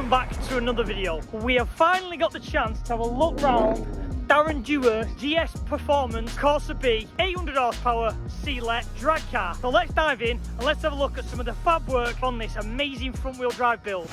welcome back to another video. We have finally got the chance to have a look round Darren Dewar's GS Performance Corsa B 800 horsepower C-Let drag car. So let's dive in and let's have a look at some of the fab work on this amazing front wheel drive build.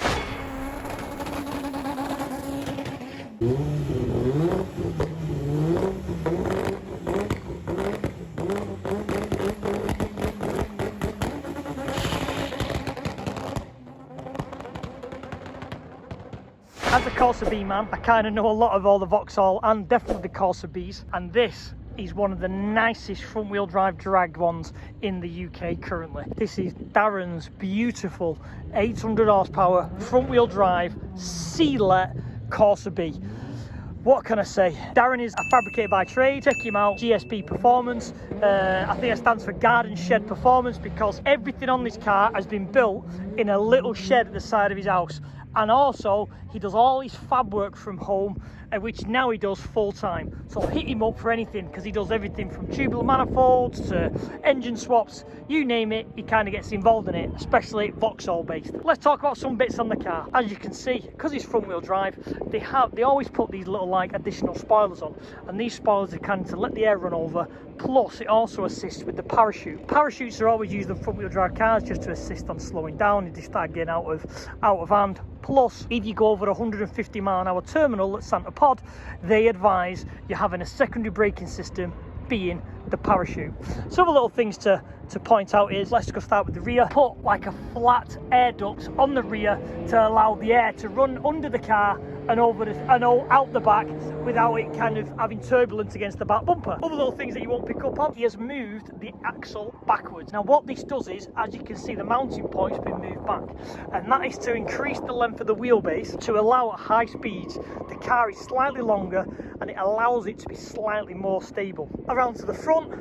As a Corsa B man, I kind of know a lot of all the Vauxhall and definitely the Corsa Bs, and this is one of the nicest front wheel drive drag ones in the UK currently. This is Darren's beautiful 800 horsepower front wheel drive C-Let Corsa B. What can I say? Darren is a fabricator by trade. Check him out, GSP Performance. I think it stands for Garden Shed Performance because everything on this car has been built in a little shed at the side of his house. And also, he does all his fab work from home, which now he does full time. So hit him up for anything because he does everything from tubular manifolds to engine swaps, you name it, he kind of gets involved in it, especially Vauxhall based. Let's talk about some bits on the car. As you can see, because it's front wheel drive, they always put these little like additional spoilers on, and these spoilers are kind of to let the air run over. Plus, it also assists with the parachute. Parachutes are always used on front wheel drive cars just to assist on slowing down if they start getting out of hand. Plus, if you go over 150 mile an hour terminal at Santa Pod, they advise you're having a secondary braking system being the parachute. Some of the little things to point out is, let's go start with the rear. Put like a flat air duct on the rear to allow the air to run under the car and out the back without it kind of having turbulence against the back bumper. Other little things that you won't pick up on, he has moved the axle backwards. Now what this does is, as you can see, the mounting point's been moved back, and that is to increase the length of the wheelbase to allow at high speeds the car is slightly longer and it allows it to be slightly more stable. Around to the front,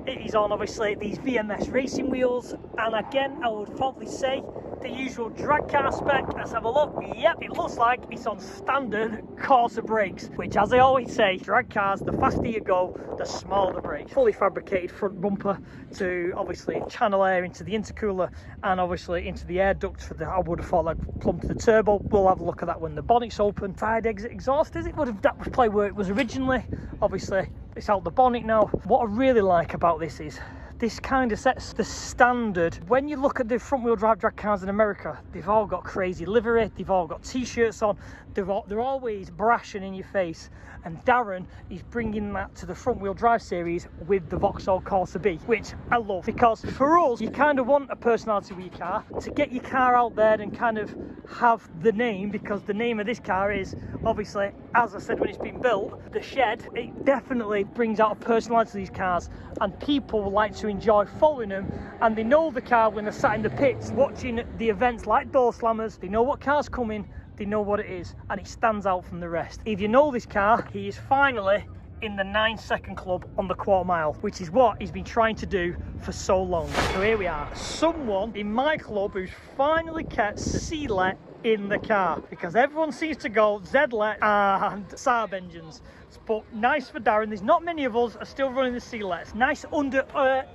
it is on obviously these VMS racing wheels, and again I would probably say the usual drag car spec. Let's have a look. Yep, it looks like it's on standard Corsa brakes, which, as I always say, drag cars, the faster you go, the smaller the brakes. Fully fabricated front bumper to obviously channel air into the intercooler and obviously into the air ducts for the, I would have thought like plumb to the turbo. We'll have a look at that when the bonnet's open. Side exit exhaust, is it? That was probably where it was originally. Obviously, it's out the bonnet now. What I really like about this is this kind of sets the standard. When you look at the front wheel drive drag cars in America, they've all got crazy livery, they've all got t-shirts on, they're always brash and in your face, and Darren is bringing that to the front wheel drive series with the Vauxhall Corsa B, which I love, because for us, you kind of want a personality with your car, to get your car out there and kind of have the name, because the name of this car is obviously, as I said when it's been built, the shed. It definitely brings out a personality to these cars, and people like to enjoy following them, and they know the car when they're sat in the pits watching the events like door slammers. They know what car's coming, they know what it is, and it stands out from the rest. If you know this car, he is finally in the 9-second club on the quarter mile, which is what he's been trying to do for so long. So here we are, someone in my club who's finally kept C-Let in the car, because everyone seems to go Z-Let and Saab engines. But nice for Darren, there's not many of us are still running the C-Lets. Nice under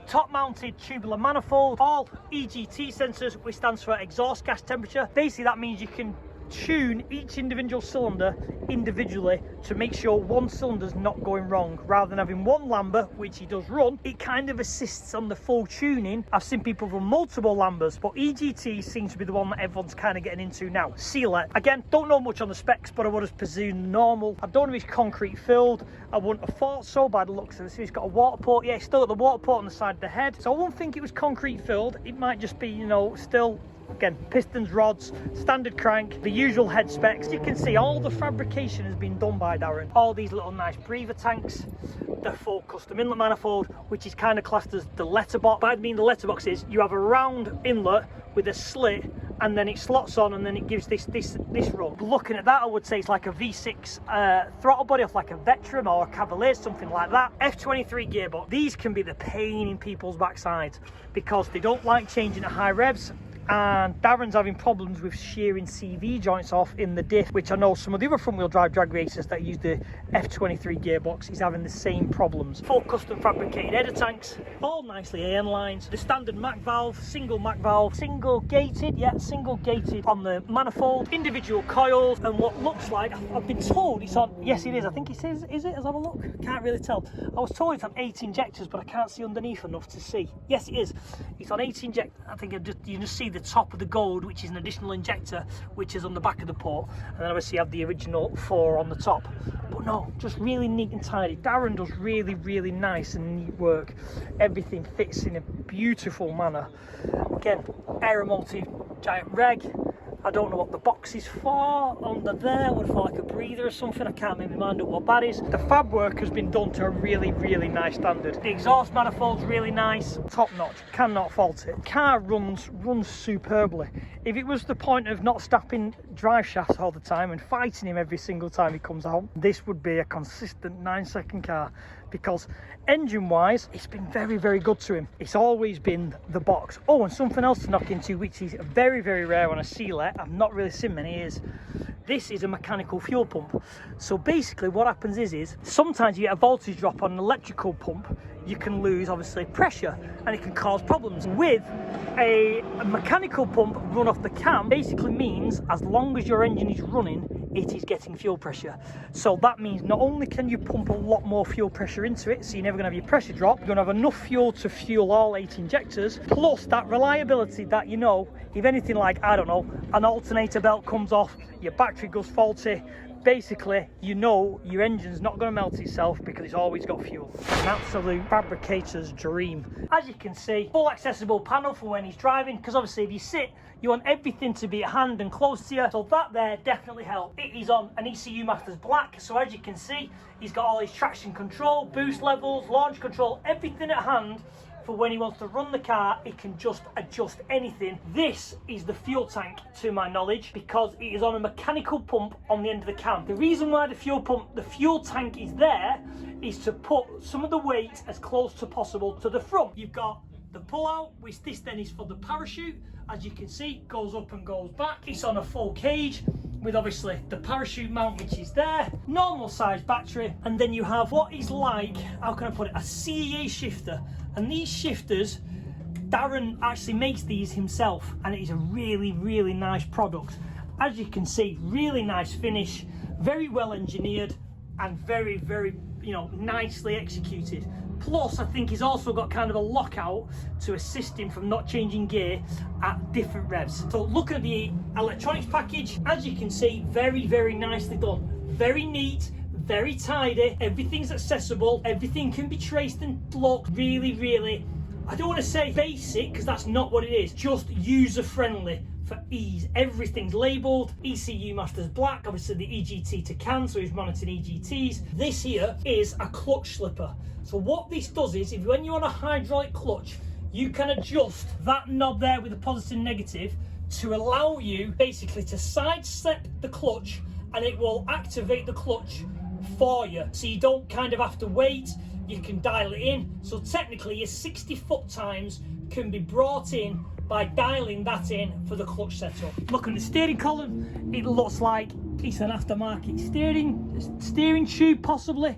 top mounted tubular manifold, all EGT sensors, which stands for exhaust gas temperature. Basically that means you can tune each individual cylinder individually to make sure one cylinder's not going wrong. Rather than having one Lambda, which he does run, it kind of assists on the full tuning. I've seen people run multiple Lambdas, but EGT seems to be the one that everyone's kind of getting into now. C-Let, again, don't know much on the specs, but I would have presumed normal. I don't know if it's concrete filled. I wouldn't have thought so by the looks of it. So it's got a water port. Yeah, it's still got the water port on the side of the head. So I wouldn't think it was concrete filled. It might just be, you know, still, again, pistons, rods, standard crank, the usual head specs. You can see all the fabrication has been done by Darren. All these little nice breather tanks, the full custom inlet manifold, which is kind of classed as the letterbox. But I mean the letterbox is you have a round inlet with a slit, and then it slots on, and then it gives this run. Looking at that, I would say it's like a V6 throttle body off like a Veteran or a Cavalier, something like that. F23 gearbox. These can be the pain in people's backsides because they don't like changing at high revs. and Darren's having problems with shearing CV joints off in the diff, which I know some of the other front wheel drive drag racers that use the F23 gearbox is having the same problems. Full custom fabricated header tanks, all nicely AN lines, the standard Mac valve, single gated, yeah, single gated on the manifold, individual coils, and what looks like, I've been told it's on, yes it is, I think it says, is it? Let's have a look, can't really tell. I was told it's on 8 injectors, but I can't see underneath enough to see. Yes it is, it's on 8 injectors. I think you just see the top of the gold, which is an additional injector, which is on the back of the port, and then obviously you have the original 4 on the top. But no, just really neat and tidy. Darren does really nice and neat work. Everything fits in a beautiful manner. Again, automotive giant reg. I don't know what the box is for under there. I would have thought like a breather or something. I can't make my mind up what that is. The fab work has been done to a really nice standard. The exhaust manifold's really nice, top notch, cannot fault it. Car runs superbly. If it was the point of not stopping drive shafts all the time and fighting him every single time he comes out, this would be a consistent 9-second car, because engine wise it's been very good to him. It's always been the box. Oh, and something else to knock into, which is very rare on a C-let, I've not really seen many, is this is a mechanical fuel pump. So basically what happens is sometimes you get a voltage drop on an electrical pump, you can lose obviously pressure and it can cause problems. With a mechanical pump run off the cam, basically means as long as your engine is running, it is getting fuel pressure. So that means not only can you pump a lot more fuel pressure into it, so you're never going to have your pressure drop, you're going to have enough fuel to fuel all 8 injectors, plus that reliability that, you know, if anything like, I don't know, an alternator belt comes off, your battery goes faulty, basically you know your engine's not going to melt itself because it's always got fuel. An absolute fabricator's dream. As you can see, full accessible panel for when he's driving, because obviously if you sit, you want everything to be at hand and close to you, so that there definitely helps. It is on an ECU Masters Black, so as you can see, he's got all his traction control, boost levels, launch control, everything at hand for when he wants to run the car. It can just adjust anything. This is the fuel tank, to my knowledge, because it is on a mechanical pump on the end of the cam. The reason why the fuel tank is there is to put some of the weight as close to possible to the front. You've got the pull out, which this then is for the parachute. As you can see, goes up and goes back. It's on a full cage with obviously the parachute mount, which is there, normal size battery, and then you have what is like, how can I put it, a CEA shifter. And these shifters, Darren actually makes these himself, and it is a really nice product. As you can see, really nice finish, very well engineered, and very you know, nicely executed. Plus, I think he's also got kind of a lockout to assist him from not changing gear at different revs. So look at the electronics package. As you can see, very nicely done. Very neat, very tidy. Everything's accessible. Everything can be traced and looked. Really, I don't want to say basic, because that's not what it is. Just user-friendly for ease. Everything's labelled. ECU Masters Black, obviously the EGT to CAN, so he's monitoring EGTs. This here is a clutch slipper. So what this does is, when you're on a hydraulic clutch, you can adjust that knob there with a positive and negative to allow you basically to sidestep the clutch, and it will activate the clutch for you. So you don't kind of have to wait, you can dial it in. So technically your 60 foot times can be brought in by dialing that in for the clutch setup. Look at the steering column, it looks like it's an aftermarket steering tube, possibly,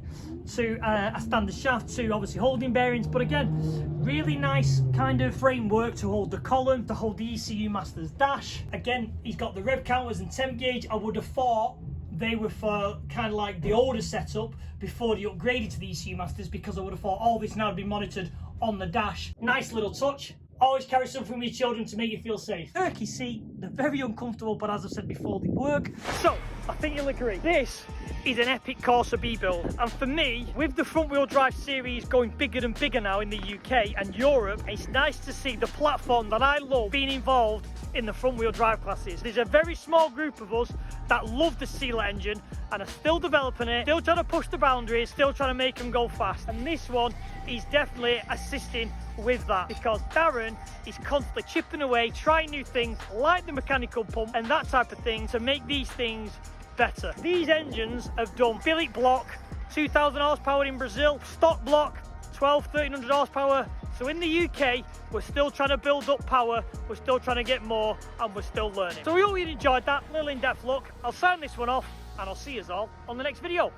to a standard shaft, to obviously holding bearings. But again, really nice kind of framework to hold the column, to hold the ECU Masters dash. Again, he's got the rev counters and temp gauge. I would have thought they were for kind of like the older setup before they upgraded to the ECU Masters, because I would have thought all this now would be monitored on the dash. Nice little touch. Always carry something with your children to make you feel safe. Turkey seat, they're very uncomfortable, but as I've said before, they work. So, I think you'll agree, this is an epic Corsa B build. And for me, with the front wheel drive series going bigger and bigger now in the UK and Europe, it's nice to see the platform that I love being involved in the front wheel drive classes. There's a very small group of us that love the Sealer engine and are still developing it, still trying to push the boundaries, still trying to make them go fast. And this one is definitely assisting with that, because Darren is constantly chipping away, trying new things like the mechanical pump and that type of thing to make these things better. These engines have done billet block, 2000 horsepower in Brazil, stock block, 1300 horsepower So in the UK, we're still trying to build up power, we're still trying to get more, and we're still learning. So we hope you enjoyed that little in-depth look. I'll sign this one off, and I'll see you all on the next video.